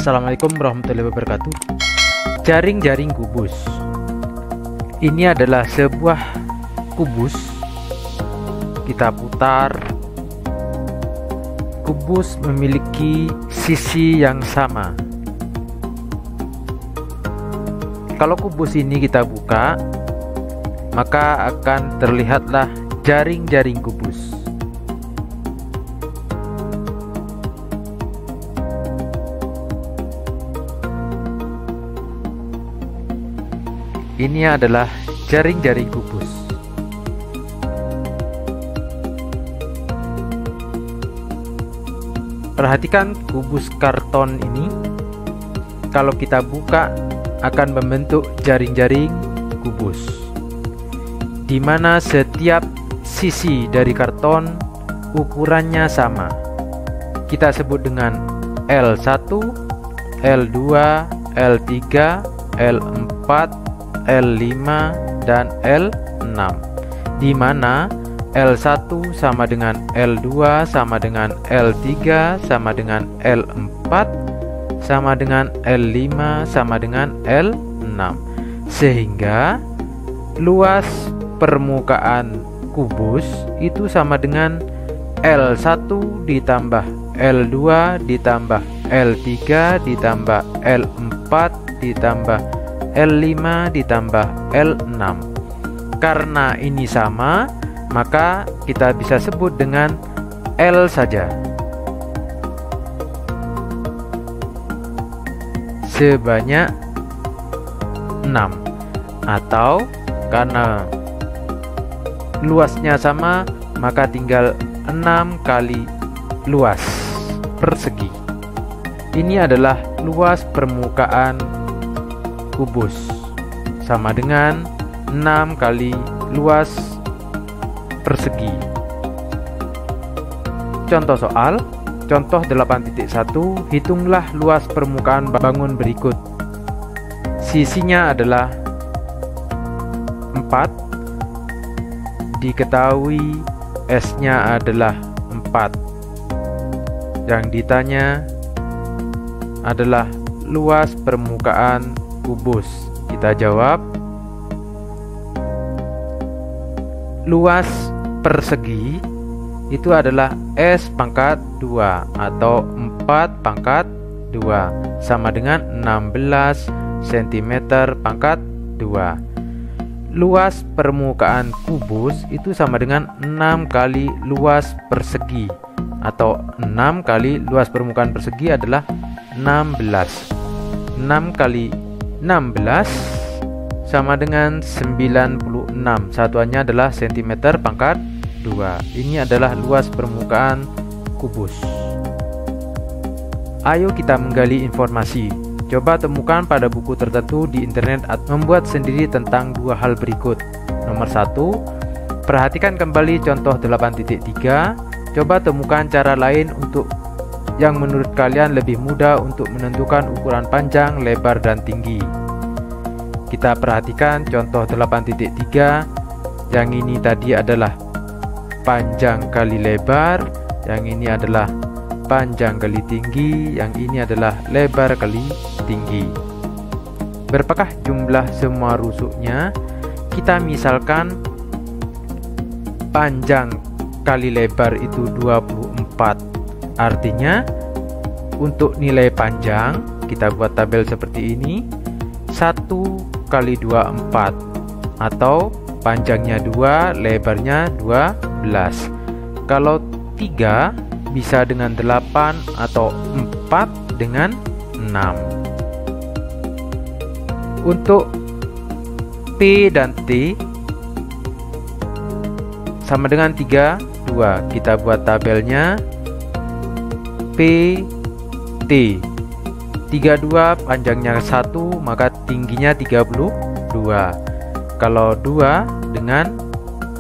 Assalamualaikum warahmatullahi wabarakatuh. Jaring-jaring kubus. Ini adalah sebuah kubus. Kita putar. Kubus memiliki sisi yang sama. Kalau kubus ini kita buka, maka akan terlihatlah jaring-jaring kubus. Ini adalah jaring-jaring kubus. Perhatikan kubus karton ini. Kalau kita buka akan membentuk jaring-jaring kubus, di mana setiap sisi dari karton ukurannya sama. Kita sebut dengan L1, L2, L3, L4, L5 dan L6, di mana L1 sama dengan L2 sama dengan L3 sama dengan L4 sama dengan L5 sama dengan L6, sehingga luas permukaan kubus itu sama dengan L1 ditambah L2 ditambah L3 ditambah L4 ditambah L5 ditambah L6. Karena ini sama, maka kita bisa sebut dengan L saja. Sebanyak 6. Atau karena luasnya sama, maka tinggal 6 kali luas persegi. Ini adalah luas permukaan kubus, sama dengan 6 kali luas persegi. Contoh soal, contoh 8.1, hitunglah luas permukaan bangun berikut. Sisinya adalah 4, diketahui S-nya adalah 4. Yang ditanya adalah luas permukaan kubus. Kita jawab luas persegi itu adalah S pangkat 2 atau 4 pangkat 2 sama dengan 16 cm pangkat 2. Luas permukaan kubus itu sama dengan 6 kali luas persegi, atau 6 kali luas permukaan persegi adalah 16. 6 kali 16 sama dengan 96. Satuannya adalah cm pangkat 2. Ini adalah luas permukaan kubus. Ayo kita menggali informasi. Coba temukan pada buku tertentu di internet atau membuat sendiri tentang dua hal berikut. Nomor 1, perhatikan kembali contoh 8.3. Coba temukan cara lain untuk yang menurut kalian lebih mudah untuk menentukan ukuran panjang, lebar, dan tinggi. Kita perhatikan contoh 8.3. Yang ini tadi adalah panjang kali lebar, yang ini adalah panjang kali tinggi, yang ini adalah lebar kali tinggi. Berapakah jumlah semua rusuknya? Kita misalkan panjang kali lebar itu 24. Artinya untuk nilai panjang kita buat tabel seperti ini. 1 kali 24, atau panjangnya 2, lebarnya 12. Kalau 3 bisa dengan 8 atau 4 dengan 6. Untuk P dan T sama dengan 3, 2. Kita buat tabelnya PT. 32 panjangnya 1, maka tingginya 32. Kalau 2 dengan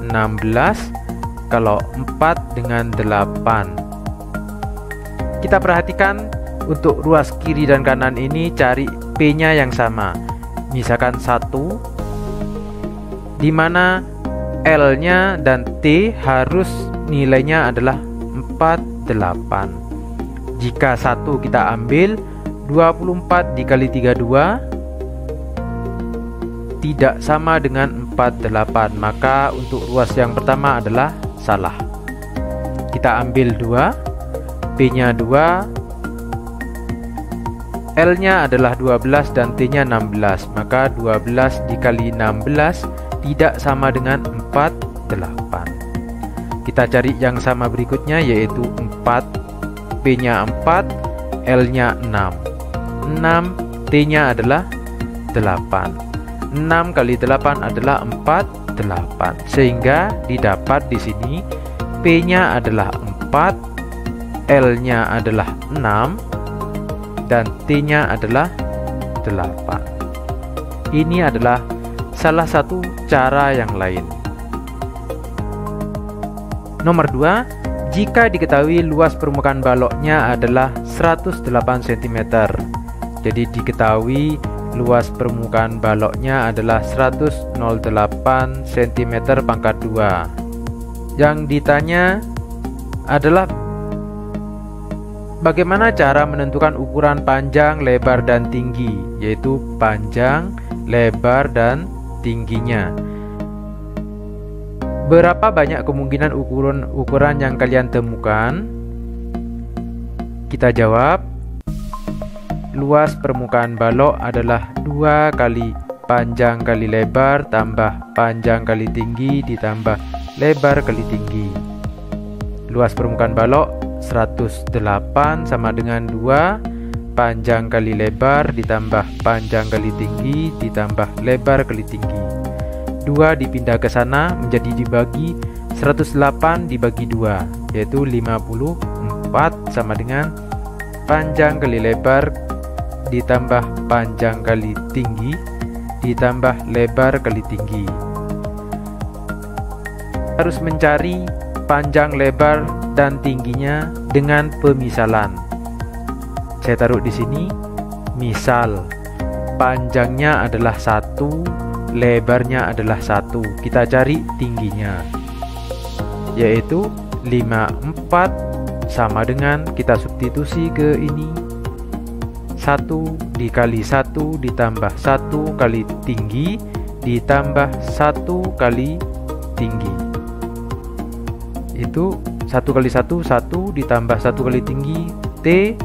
16, kalau 4 dengan 8. Kita perhatikan untuk ruas kiri dan kanan ini, cari P-nya yang sama. Misalkan 1, di mana L-nya dan T harus nilainya adalah 48. Jika 1 kita ambil, 2 24 dikali 32 tidak sama dengan 48, maka untuk ruas yang pertama adalah salah. Kita ambil 2, P-nya 2, L-nya adalah 12 dan T-nya 16, maka 12 dikali 16 tidak sama dengan 48. Kita cari yang sama berikutnya, yaitu 4, P-nya 4, L-nya 6. 6, T-nya adalah 8. 6 kali 8 adalah 48, sehingga didapat di sini P-nya adalah 4, L-nya adalah 6, dan T-nya adalah 8. Ini adalah salah satu cara yang lain. Nomor 2, jika diketahui luas permukaan baloknya adalah 108 cm. Jadi diketahui luas permukaan baloknya adalah 108 cm pangkat 2. Yang ditanya adalah bagaimana cara menentukan ukuran panjang, lebar, dan tinggi, yaitu panjang, lebar, dan tingginya. Berapa banyak kemungkinan ukuran yang kalian temukan? Kita jawab, luas permukaan balok adalah 2 kali panjang kali lebar tambah panjang kali tinggi ditambah lebar kali tinggi. Luas permukaan balok 108 sama dengan 2 panjang kali lebar ditambah panjang kali tinggi ditambah lebar kali tinggi. 2 dipindah ke sana menjadi dibagi 108 dibagi 2, yaitu 54 sama dengan panjang kali lebar ditambah panjang kali tinggi ditambah lebar kali tinggi. Harus mencari panjang, lebar, dan tingginya dengan pemisalan. Saya taruh di sini, misal panjangnya adalah 1, lebarnya adalah 1. Kita cari tingginya, yaitu 54 sama dengan, kita substitusi ke ini, 1 dikali 1 ditambah 1 kali tinggi ditambah 1 kali tinggi. Itu 1 kali 1, 1 ditambah 1 kali tinggi, T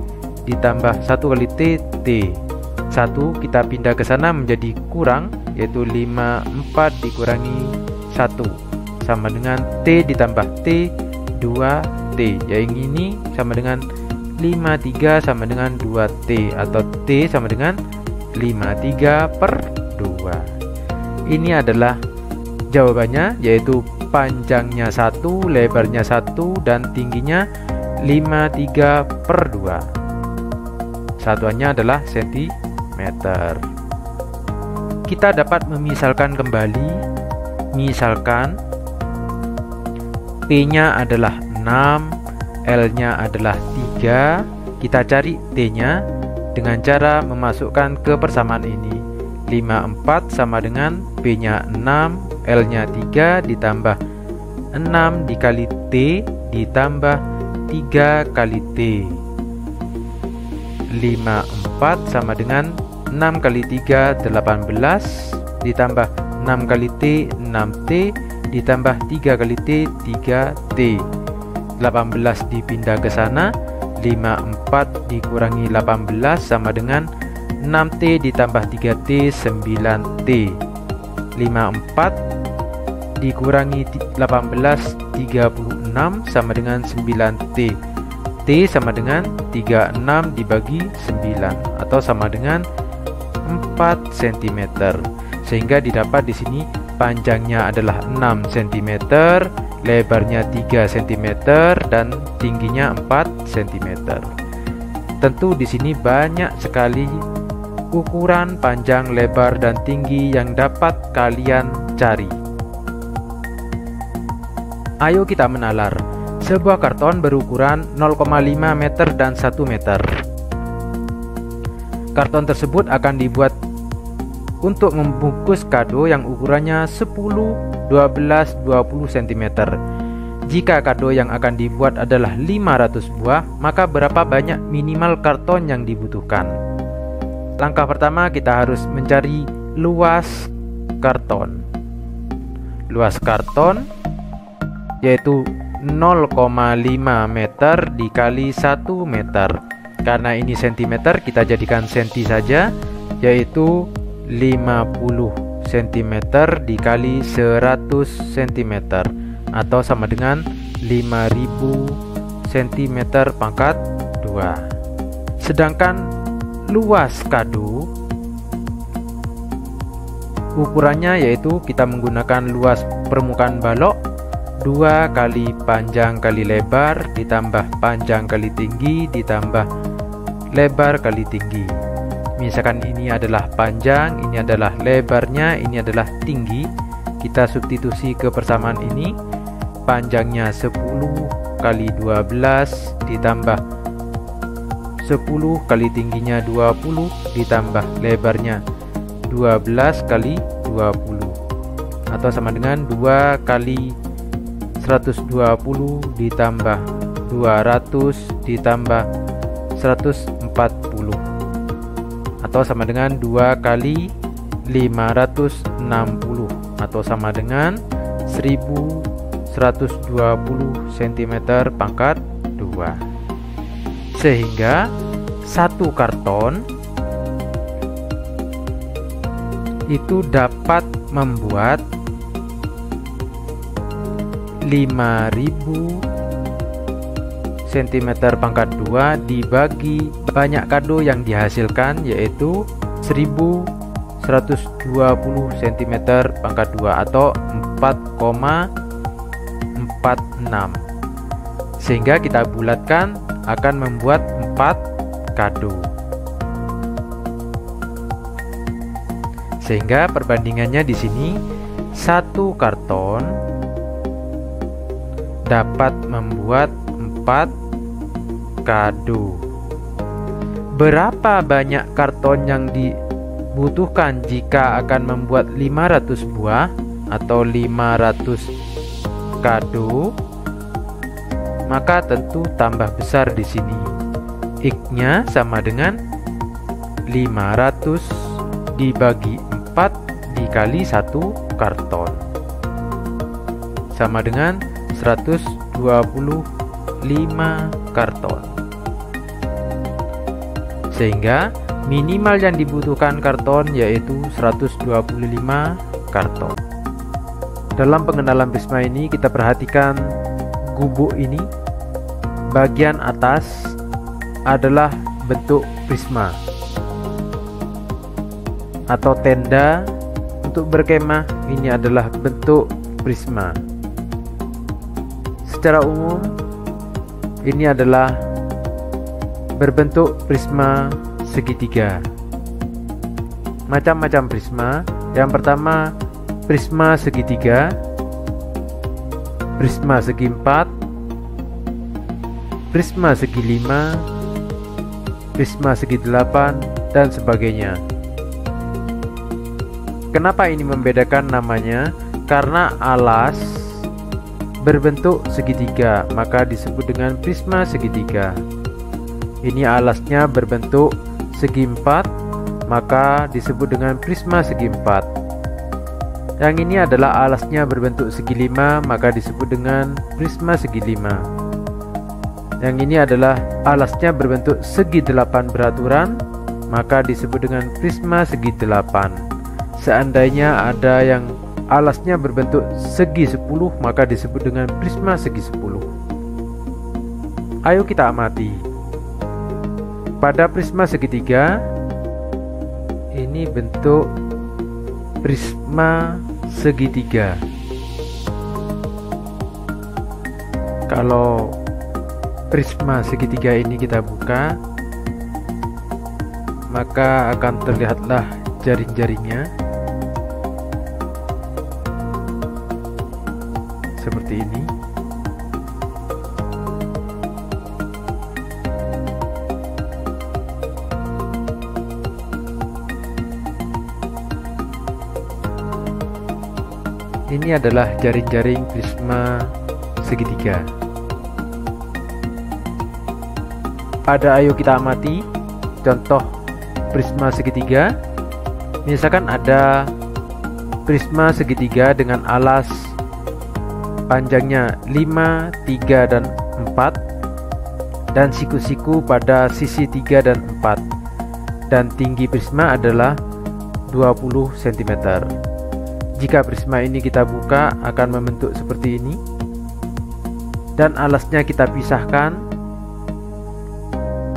ditambah 1 kali T, T. 1 kita pindah ke sana menjadi kurang, yaitu 54 dikurangi 1 sama dengan T ditambah T, 2T. Yang ini sama dengan 53 sama dengan 2T, atau T sama dengan 53/2. Ini adalah jawabannya, yaitu panjangnya 1, lebarnya 1, dan tingginya 53/2. Satuannya adalah sentimeter. Kita dapat memisalkan kembali. Misalkan P-nya adalah 6, L-nya adalah 3. Kita cari T-nya dengan cara memasukkan ke persamaan ini. 54 sama dengan P-nya 6, L-nya 3 ditambah 6 dikali T ditambah 3 kali T. 54 sama dengan 6 kali 3 18 ditambah 6 kali T 6T ditambah 3 kali T 3T. 18 dipindah ke sana, 54 dikurangi 18 sama dengan 6T ditambah 3T 9T. 54 dikurangi 18 36 sama dengan 9T. T sama dengan 36 dibagi 9 atau sama dengan 4 cm. Sehingga didapat di sini panjangnya adalah 6 cm, lebarnya 3 cm, dan tingginya 4 cm. Tentu di sini banyak sekali ukuran panjang, lebar, dan tinggi yang dapat kalian cari. Ayo kita menalar. Sebuah karton berukuran 0,5 meter dan 1 meter. Karton tersebut akan dibuat untuk membungkus kado yang ukurannya 10, 12, 20 cm. Jika kado yang akan dibuat adalah 500 buah, maka berapa banyak minimal karton yang dibutuhkan? langkah pertama kita harus mencari luas karton. Luas karton yaitu 0,5 meter dikali 1 meter. Karena ini cm, kita jadikan senti saja, yaitu 50 cm dikali 100 cm, atau sama dengan 5000 cm pangkat 2. Sedangkan luas kado ukurannya yaitu kita menggunakan luas permukaan balok 2 kali panjang kali lebar ditambah panjang kali tinggi ditambah lebar kali tinggi. Misalkan ini adalah panjang, ini adalah lebarnya, ini adalah tinggi. Kita substitusi ke persamaan ini. Panjangnya 10 kali 12 ditambah 10 kali tingginya 20 ditambah lebarnya 12 kali 20, atau sama dengan 2 kali 120 ditambah 200 ditambah 140, atau sama dengan 2 kali 560, atau sama dengan 1120 cm pangkat 2. Sehingga satu karton itu dapat membuat 5000 cm pangkat 2 dibagi banyak kado yang dihasilkan, yaitu 1120 cm pangkat 2 atau 4,46. Sehingga kita bulatkan akan membuat 4 kado. Sehingga perbandingannya di sini satu karton dapat membuat 4 kado. Berapa banyak karton yang dibutuhkan jika akan membuat 500 buah atau 500 kado? Maka tentu tambah besar di sini. X-nya sama dengan 500 dibagi 4 dikali 1 karton, sama dengan 125 karton. Sehingga minimal yang dibutuhkan karton yaitu 125 karton. Dalam pengenalan prisma ini kita perhatikan gubuk ini. Bagian atas adalah bentuk prisma atau tenda untuk berkemah. Ini adalah bentuk prisma. Secara umum ini adalah berbentuk prisma segitiga. Macam-macam prisma. Yang pertama prisma segitiga, prisma segi 4, prisma segi 5, prisma segi 8, dan sebagainya. Kenapa ini membedakan namanya? Karena alas berbentuk segitiga, maka disebut dengan prisma segitiga. Ini alasnya berbentuk segi 4, maka disebut dengan prisma segi 4. Yang ini adalah alasnya berbentuk segi 5, maka disebut dengan prisma segi 5. Yang ini adalah alasnya berbentuk segi 8 beraturan, maka disebut dengan prisma segi 8. Seandainya ada yang alasnya berbentuk segi 10, maka disebut dengan prisma segi 10. Ayo kita amati. Pada prisma segitiga, ini bentuk prisma segitiga. Kalau prisma segitiga ini kita buka, maka akan terlihatlah jaring-jaringnya seperti ini. Ini adalah jaring-jaring prisma segitiga. Pada ayo kita amati contoh prisma segitiga, misalkan ada prisma segitiga dengan alas panjangnya 5, 3, dan 4, dan siku-siku pada sisi 3 dan 4, dan tinggi prisma adalah 20 cm. Jika prisma ini kita buka akan membentuk seperti ini, dan alasnya kita pisahkan,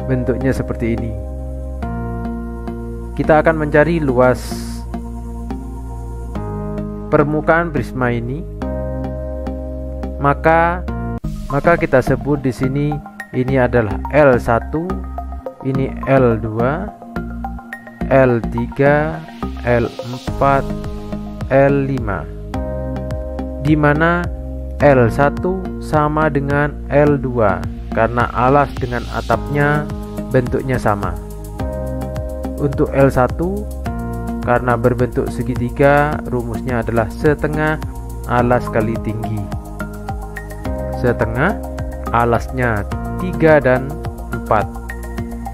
bentuknya seperti ini. Kita akan mencari luas permukaan prisma ini, maka kita sebut di sini ini adalah L1, ini L2, L3, L4, L5, di mana L1 sama dengan L2 karena alas dengan atapnya bentuknya sama. Untuk L1 karena berbentuk segitiga, rumusnya adalah setengah alas kali tinggi. Setengah alasnya 3 dan 4,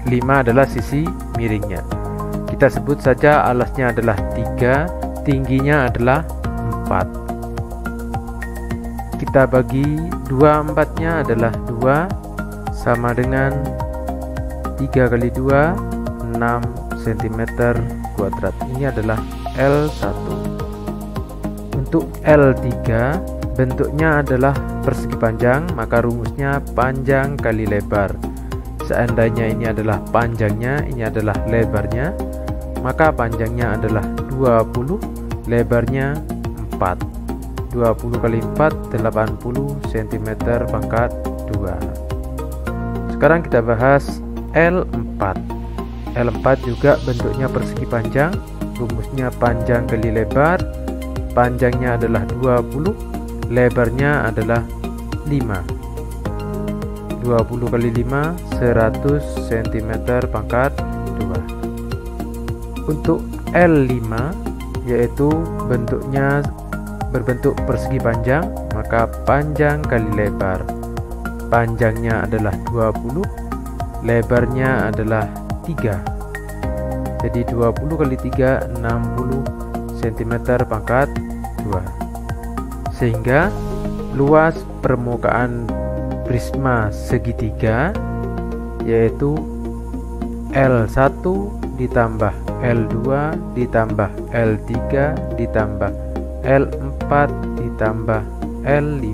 5 adalah sisi miringnya. Kita sebut saja alasnya adalah 3, tingginya adalah 4. Kita bagi 2, 4-nya adalah 2, sama dengan 3 kali 2, 6 cm kuadrat. Ini adalah L1. Untuk L3 bentuknya adalah persegi panjang, maka rumusnya panjang kali lebar. Seandainya ini adalah panjangnya, ini adalah lebarnya, maka panjangnya adalah 20, lebarnya 4. 20 kali 4 80 cm pangkat 2. Sekarang kita bahas L4. L4 juga bentuknya persegi panjang, rumusnya panjang kali lebar, panjangnya adalah 20, lebarnya adalah 5. 20 kali 5 100 cm pangkat 2. Untuk L5 yaitu bentuknya berbentuk persegi panjang, maka panjang kali lebar, panjangnya adalah 20, lebarnya adalah 3. Jadi 20 kali 3 60 cm pangkat 2. Sehingga luas permukaan prisma segitiga yaitu L1 ditambah L2 ditambah L3 ditambah L4 ditambah L5.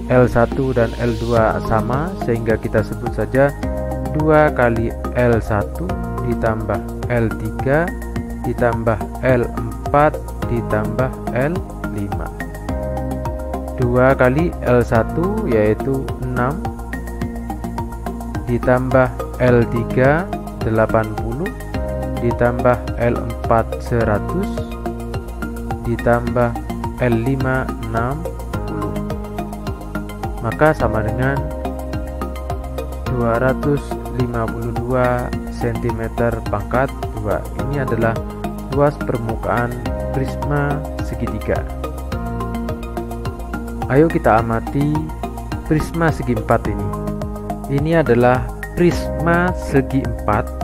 L1 dan L2 sama, sehingga kita sebut saja 2 kali L1 ditambah L3 ditambah L4 ditambah L5. 2 kali L1 yaitu 6 ditambah L3 80 ditambah L4 100 ditambah L5 60, maka sama dengan 252 cm pangkat 2. Ini adalah luas permukaan prisma segitiga. Ayo kita amati prisma segi 4 ini. Ini adalah prisma segi 4.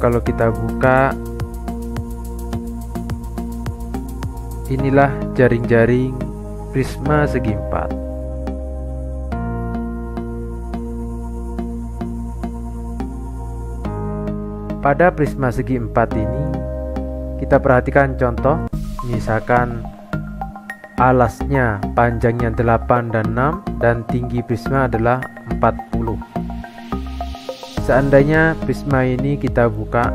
Kalau kita buka, inilah jaring-jaring prisma segi 4. Pada prisma segi 4 ini, kita perhatikan contoh, misalkan alasnya panjangnya 8 dan 6 dan tinggi prisma adalah 40. Seandainya prisma ini kita buka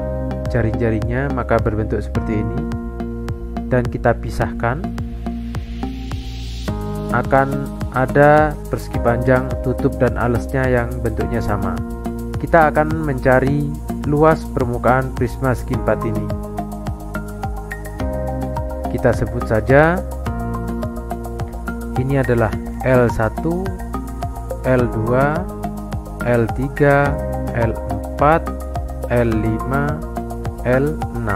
jaring-jaringnya, maka berbentuk seperti ini, dan kita pisahkan, akan ada persegi panjang tutup dan alasnya yang bentuknya sama. Kita akan mencari luas permukaan prisma segi 4 ini. Kita sebut saja ini adalah L1, L2, L3, L4, L5, L6,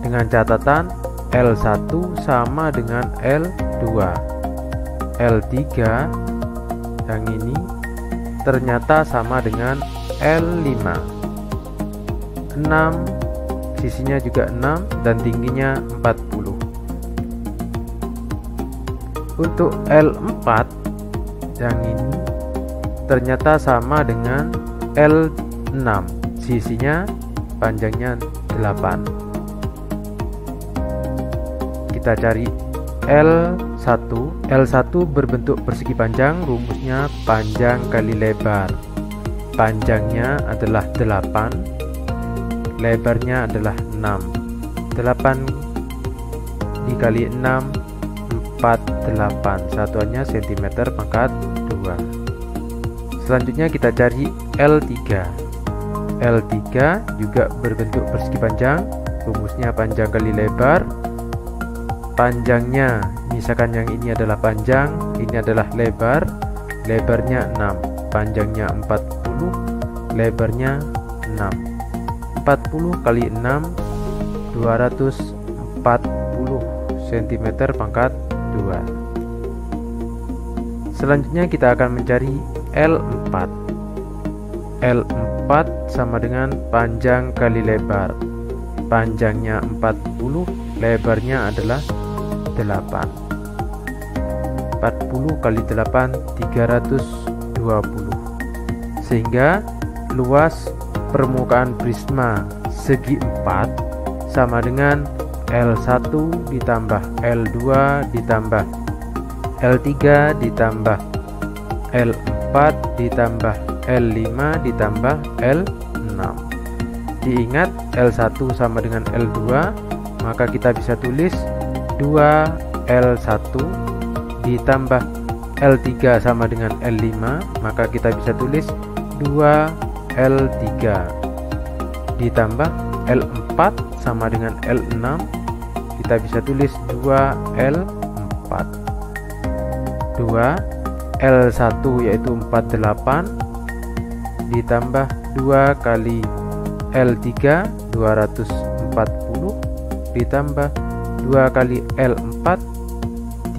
dengan catatan L1 sama dengan L5. 2. L3 yang ini ternyata sama dengan L5. 6, sisinya juga 6 dan tingginya 40. Untuk L4 yang ini ternyata sama dengan L6, sisinya panjangnya 8. Kita cari L1. L1 berbentuk persegi panjang, rumusnya panjang kali lebar. Panjangnya adalah 8, lebarnya adalah 6. 8 dikali 6, 48, satuannya cm pangkat 2. Selanjutnya kita cari L3. L3 juga berbentuk persegi panjang, rumusnya panjang kali lebar. Panjangnya, misalkan yang ini adalah panjang, ini adalah lebar. Lebarnya 6, panjangnya 40, lebarnya 6. 40 kali 6, 240 cm pangkat 2. Selanjutnya kita akan mencari L4. L4 sama dengan panjang kali lebar. Panjangnya 40, lebarnya adalah 8. 40 kali 8, 320. Sehingga luas permukaan prisma segi 4 sama dengan L1 ditambah L2 ditambah L3 ditambah L4 ditambah L5 ditambah L6. Diingat L1 sama dengan L2, maka kita bisa tulis 2L1 ditambah L3 sama dengan L5, maka kita bisa tulis 2L3 ditambah L4 sama dengan L6, kita bisa tulis 2L4. 2L1 yaitu 48 ditambah 2 kali L3 240 ditambah 2 kali L4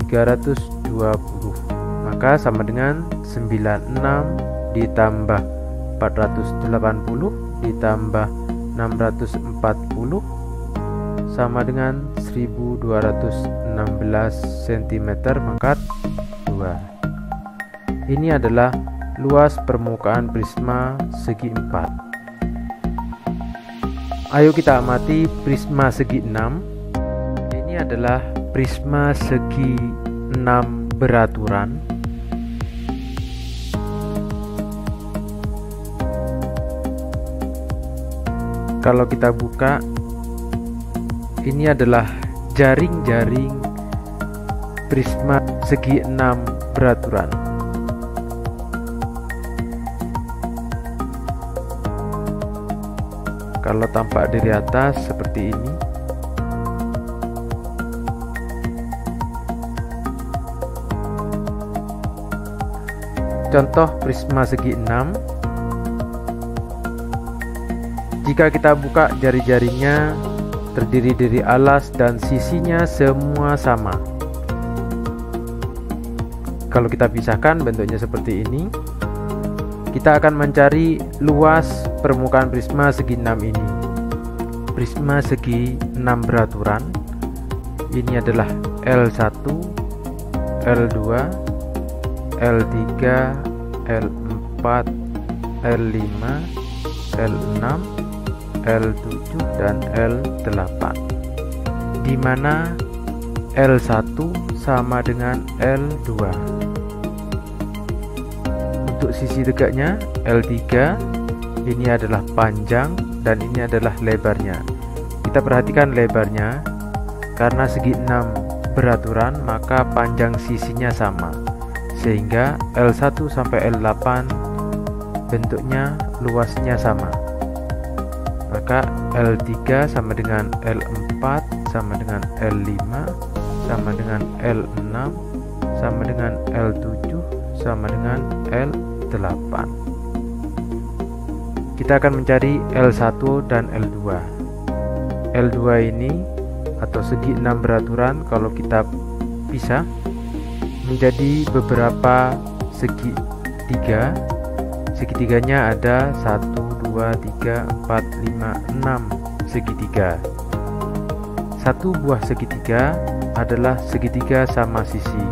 320, maka sama dengan 96 ditambah 480 ditambah 640 sama dengan 1216 cm pangkat 2. Ini adalah luas permukaan prisma segi 4. Ayo kita amati prisma segi 6. Ini adalah prisma segi 6 beraturan. Kalau kita buka, ini adalah jaring-jaring prisma segi 6 beraturan. Kalau tampak dari atas seperti ini. Contoh prisma segi 6. Jika kita buka jari-jarinya terdiri dari alas dan sisinya semua sama. Kalau kita pisahkan bentuknya seperti ini. Kita akan mencari luas permukaan prisma segi 6 ini. Prisma segi 6 beraturan. Ini adalah L1, L2, L3, L4, L5, L6, L7 dan L8, di mana L1 sama dengan L2. Untuk sisi tegaknya L3, ini adalah panjang dan ini adalah lebarnya. Kita perhatikan lebarnya, karena segi 6 beraturan maka panjang sisinya sama, sehingga L1 sampai L8 bentuknya luasnya sama. Maka L3 sama dengan L4 sama dengan L5 sama dengan L6 sama dengan L7 sama dengan L8. Kita akan mencari L1 dan L2. L2 ini atau segi 6 beraturan kalau kita pisah menjadi beberapa segitiga. Segitiganya ada 1, 2, 3, 4, 5, 6 segitiga. Satu buah segitiga adalah segitiga sama sisi,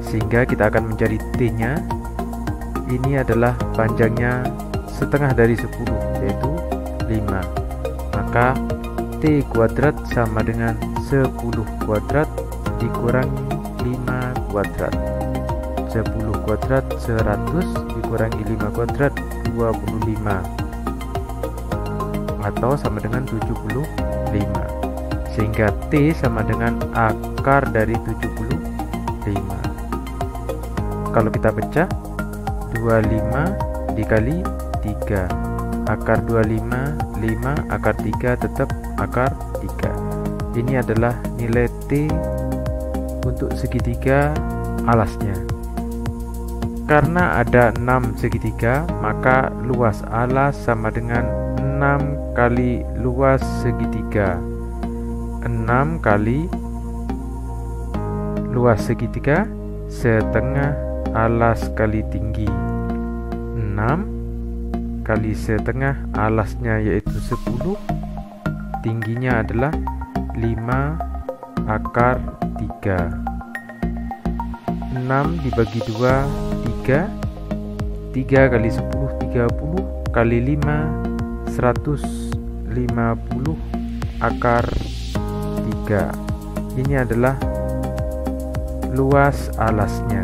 sehingga kita akan mencari T-nya. Ini adalah panjangnya setengah dari 10, yaitu 5. Maka T kuadrat sama dengan 10 kuadrat dikurangi 5 kuadrat. 10 kuadrat 100 dikurangi 5 kuadrat 25, atau sama dengan 75, sehingga T sama dengan akar dari 75. Kalau kita pecah, 25 dikali 3, akar 25, 5 akar 3 tetap akar 3. Ini adalah nilai T untuk segitiga alasnya. Karena ada 6 segitiga, maka luas alas sama dengan 6 kali luas segitiga. 6 kali luas segitiga setengah alas kali tinggi. 6 kali setengah alasnya yaitu 10, tingginya adalah 5 akar 3. 6 dibagi 2, 3. 3 kali 10, 30 kali 5, 150 akar 3. Ini adalah luas alasnya,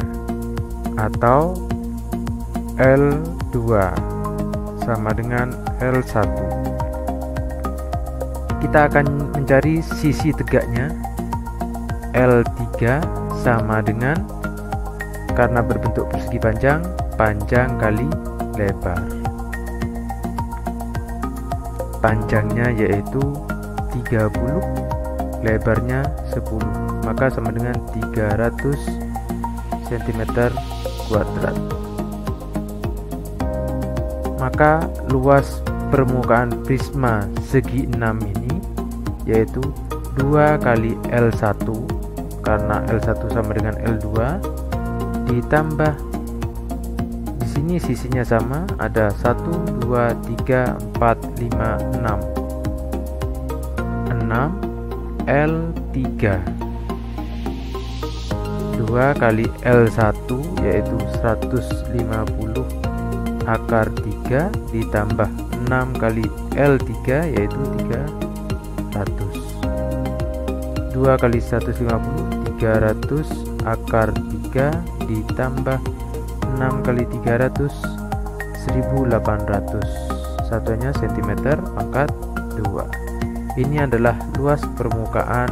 atau L2 sama dengan L1. Kita akan mencari sisi tegaknya. L3 sama dengan, karena berbentuk persegi panjang, panjang kali lebar. Panjangnya yaitu 30, lebarnya 10, maka sama dengan 300 cm kuadrat. Maka luas permukaan prisma segi 6 ini yaitu 2 kali L1, karena L1 sama dengan L2, ditambah di sini sisinya sama, ada 1, 2, 3, 4, 5, 6 L3. 2 kali L1 yaitu 150 akar 3 ditambah 6 kali L3 yaitu 300. 2 kali 150, 300 akar 3 ditambah 6 kali 300, 1800. Satuannya cm pangkat 2. Ini adalah luas permukaan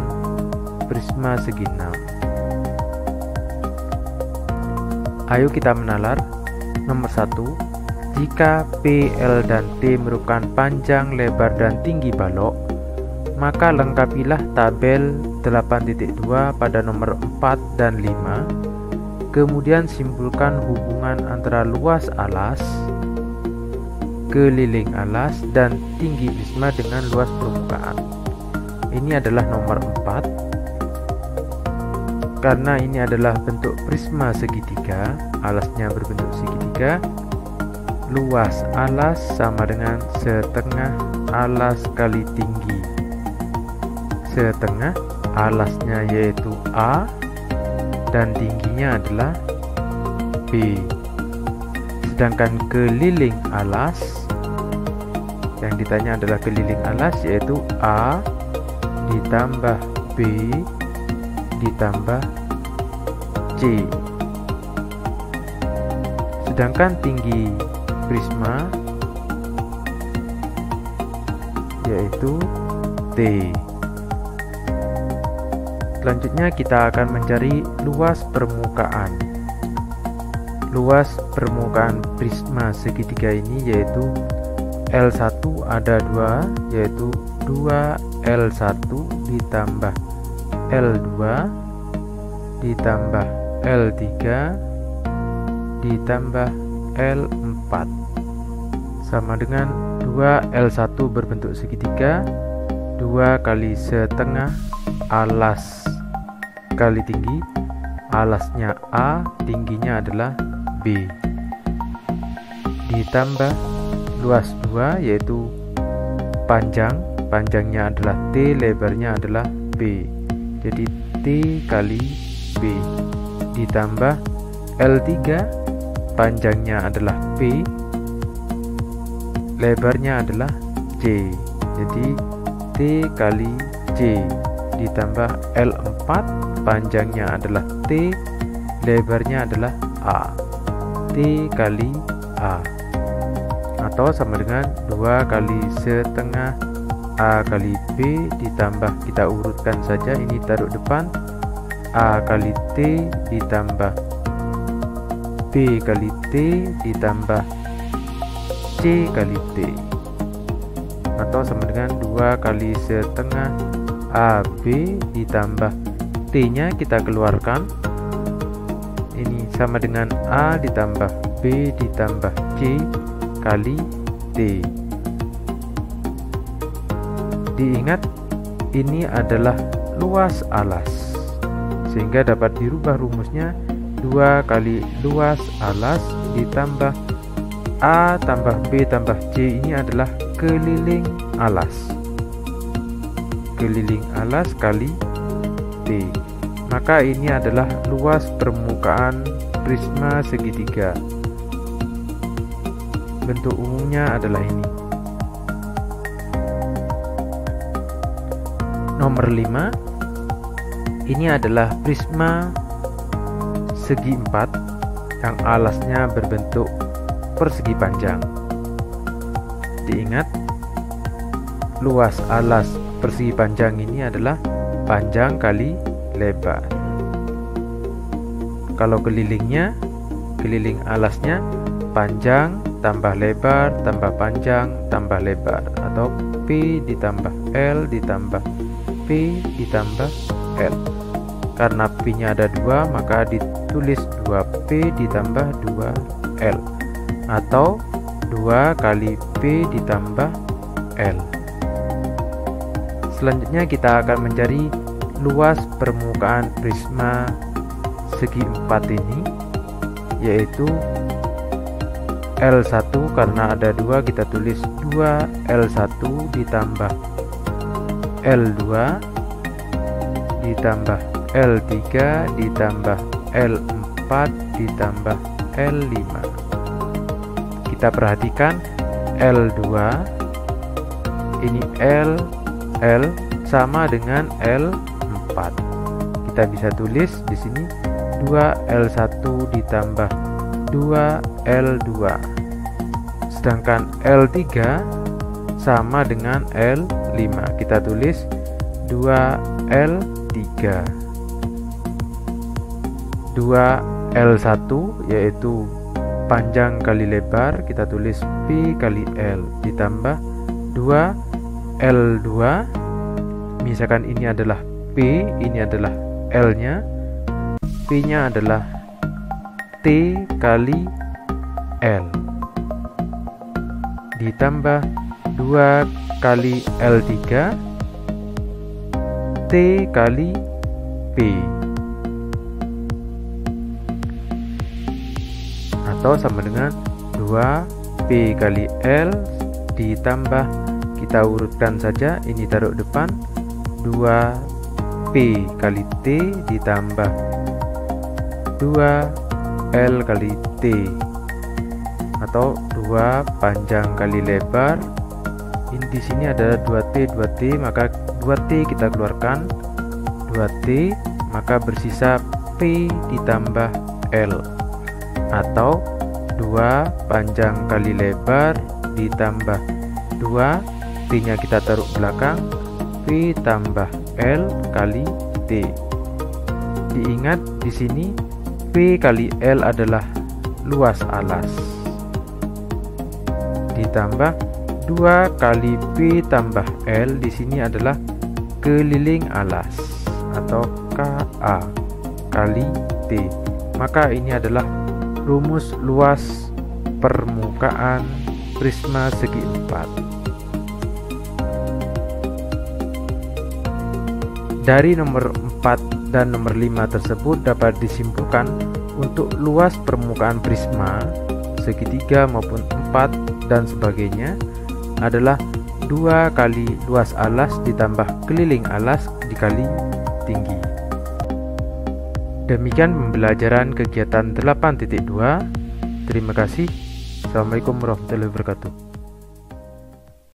prisma segi 6. Ayo kita menalar. Nomor 1, jika P, L, dan T merupakan panjang, lebar, dan tinggi balok, maka lengkapilah tabel 8.2 pada nomor 4 dan 5. Kemudian simpulkan hubungan antara luas alas, keliling alas, dan tinggi prisma dengan luas permukaan. Ini adalah nomor 4. Karena ini adalah bentuk prisma segitiga, alasnya berbentuk segitiga, luas alas sama dengan setengah alas kali tinggi. Setengah alasnya yaitu A dan tingginya adalah B. Sedangkan keliling alas, yang ditanya adalah keliling alas, yaitu A ditambah B ditambah C. Sedangkan tinggi prisma yaitu T. Selanjutnya kita akan mencari luas permukaan. Luas permukaan prisma segitiga ini yaitu L1 ada 2, yaitu 2L1 ditambah L2 ditambah L3 ditambah L4 sama dengan 2L1 berbentuk segitiga, 2 kali setengah alas kali tinggi, alasnya A, tingginya adalah B. Ditambah luas 2 yaitu panjangnya adalah T, lebarnya adalah B. Jadi T kali B. Ditambah L3, panjangnya adalah P, lebarnya adalah C. Jadi T kali C. Ditambah L4, panjangnya adalah T, lebarnya adalah A. T kali A. Atau sama dengan 2 kali setengah A kali B ditambah, kita urutkan saja, ini taruh depan, A kali T ditambah B kali T ditambah C kali T. Atau sama dengan 2 kali setengah AB ditambah T nya kita keluarkan, ini sama dengan A ditambah B ditambah C kali T. Diingat ini adalah luas alas, sehingga dapat dirubah rumusnya 2 kali luas alas ditambah A tambah B tambah C, ini adalah keliling alas. Keliling alas kali T. Maka ini adalah luas permukaan prisma segitiga. Bentuk umumnya adalah ini. Nomor 5, ini adalah prisma segi 4 yang alasnya berbentuk persegi panjang. Diingat, luas alas persegi panjang ini adalah panjang kali lebar. Kalau kelilingnya, keliling alasnya panjang tambah lebar tambah panjang tambah lebar, atau P ditambah L ditambah P ditambah L. Karena P nya ada 2, maka ditulis 2P ditambah 2L, atau 2 kali P ditambah L. Selanjutnya kita akan mencari luas permukaan prisma segi 4 ini, yaitu L1. Karena ada 2, kita tulis 2L1 ditambah L2 ditambah L3 ditambah L4 ditambah L5. Kita perhatikan L2 ini L sama dengan L4. Kita bisa tulis di sini 2L1 ditambah 2L2. Sedangkan L3 sama dengan L5. Kita tulis 2L3. 2L1 yaitu panjang kali lebar, kita tulis P kali L ditambah 2L2. Misalkan ini adalah P, ini adalah L nya, P nya adalah T kali L ditambah 2 kali L3 T kali P, atau sama dengan 2P kali L ditambah, kita urutkan saja, ini taruh depan, 2P kali T ditambah 2L kali T, atau 2 panjang kali lebar. Ini di sini ada 2T, maka 2T kita keluarkan, 2T, maka bersisa P ditambah L, atau 2 panjang kali lebar ditambah 2 T nya kita taruh belakang, P tambah L kali T. Diingat di sini P kali L adalah luas alas, ditambah 2 kali P tambah L di sini adalah keliling alas, atau KA kali T. Maka ini adalah rumus luas permukaan prisma segi 4. Dari nomor 4 dan nomor 5 tersebut dapat disimpulkan untuk luas permukaan prisma, segitiga maupun 4 dan sebagainya adalah 2 kali luas alas ditambah keliling alas dikali tinggi. Demikian pembelajaran kegiatan 8.2. Terima kasih. Assalamualaikum warahmatullahi wabarakatuh.